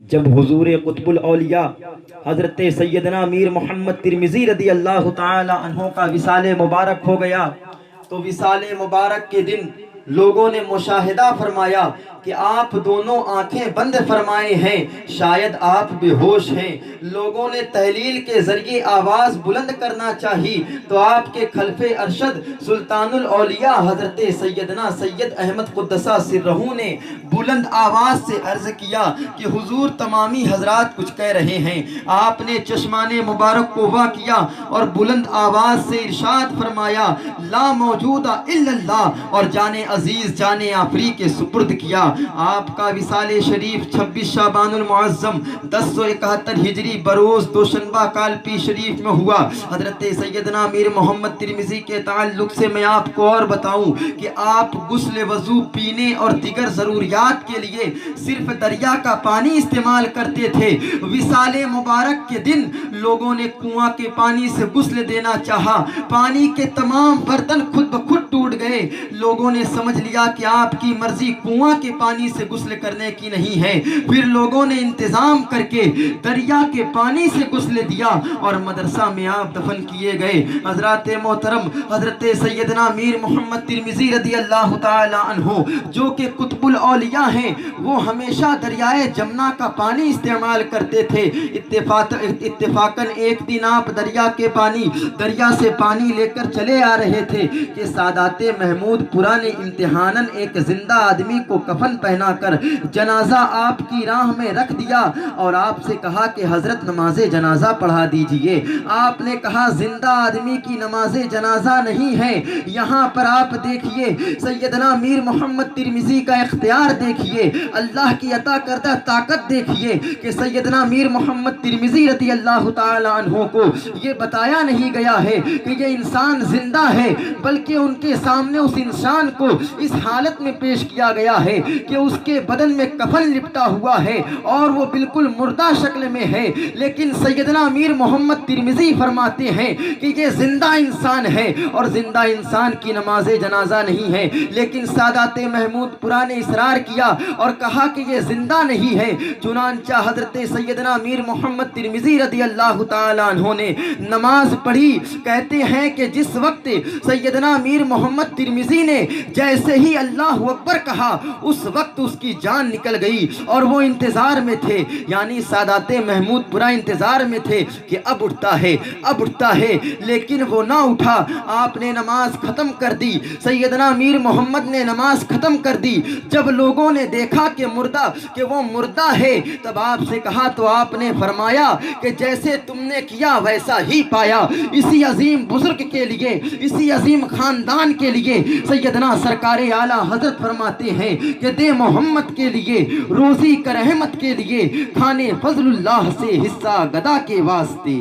جب حضور قطب الاولیاء حضرت سیدنا میر محمد ترمذی رضی اللہ تعالی عنہ کا وصال مبارک ہو گیا تو وصال مبارک کے دن لوگوں نے مشاہدہ فرمایا کہ آپ دونوں آنکھیں بند فرمائے ہیں، شاید آپ بے ہوش ہیں۔ لوگوں نے تحلیل کے ذریعے آواز بلند کرنا چاہی تو آپ کے خلف ارشد سلطان الاولیاء حضرت سیدنا سید احمد قدسہ سرہ نے بلند آواز سے عرض کیا کہ حضور تمامی حضرات کچھ کہہ رہے ہیں۔ آپ نے چشمان مبارک کو وا کیا اور بلند آواز سے ارشاد فرمایا لا موجود الا اللہ، اور جان عزیز جان آفری کے سپرد کیا۔ آپ کا وصال شریف 26 شعبان المعظم 1071 ہجری بروز دوشنبہ کالپی شریف میں ہوا۔ حضرت سیدنا میر محمد ترمذی کے تعلق سے میں آپ کو اور بتاؤں کہ آپ غسل وضو، پینے اور دیگر ضروریات کے لیے صرف دریا کا پانی استعمال کرتے تھے۔ وصال مبارک کے دن لوگوں نے کنواں کے پانی سے غسل دینا چاہا، پانی کے تمام برتن خود بخود ٹوٹ گئے۔ لوگوں نے سمجھ لیا کہ آپ کی مرضی کنواں کے پانی سے غسل کرنے کی نہیں ہے، پھر لوگوں نے انتظام کر کے دریا کے پانی سے غسل دیا اور مدرسہ میں آپ دفن کیے گئے۔ حضرات محترم، حضرت سیدنا میر محمد ترمذی رضی اللہ تعالی عنہ جو کہ قطب الاولیاء ہیں، وہ ہمیشہ دریائے جمنا کا پانی استعمال کرتے تھے۔ اتفاقاً ایک دن آپ دریا سے پانی لے کر چلے آ رہے تھے کہ سادات محمود پورا نے امتحاناً ایک زندہ آدمی کو کفن پہنا کر جنازہ آپ کی راہ میں رکھ دیا اور آپ سے کہا کہ حضرت نماز جنازہ پڑھا دیجئے۔ آپ نے کہا زندہ آدمی کی نماز جنازہ نہیں ہے۔ یہاں پر آپ دیکھیے سیدنا میر محمد ترمذی کا اختیار دیکھیے، اللہ کی عطا کردہ طاقت دیکھیے کہ سیدنا میر محمد ترمذی رضی اللہ تعالی عنہ کو یہ بتایا نہیں گیا ہے کہ یہ انسان زندہ ہے، بلکہ ان کے سامنے اس انسان کو اس حالت میں پیش کیا گیا ہے کہ اس کے بدن میں کفن لپٹا ہوا ہے اور وہ بالکل مردہ شکل میں ہے، لیکن سیدنا میر محمد ترمذی فرماتے ہیں کہ یہ زندہ انسان ہے اور زندہ انسان کی نماز جنازہ نہیں ہے۔ لیکن سادات محمود پورا نے اصرار کیا اور کہا کہ یہ زندہ نہیں ہے۔ چنانچہ حضرت سیدنا میر محمد ترمذی رضی اللہ تعالی عنہ نے نماز پڑھی۔ کہتے ہیں کہ جس وقت سیدنا میر محمد ترمذی نے جیسے ہی اللہ اکبر کہا، اس وقت اس کی جان نکل گئی اور وہ انتظار میں تھے، یعنی سادات محمود پورا انتظار میں تھے کہ اب اٹھتا ہے، لیکن وہ نہ اٹھا۔ آپ نے نماز ختم کر دی، سیدنا میر محمد نے نماز ختم کر دی۔ جب لوگوں نے دیکھا کہ وہ مردہ ہے، تب آپ سے کہا تو آپ نے فرمایا کہ جیسے تم نے کیا ویسا ہی پایا۔ اسی عظیم بزرگ کے لیے، اسی عظیم خاندان کے لیے سیدنا سرکار اعلیٰ حضرت فرماتے ہیں کہ دے محمد کے لیے، روزی کر رحمت کے لیے، کھانے فضل اللہ سے حصہ گدا کے واسطے۔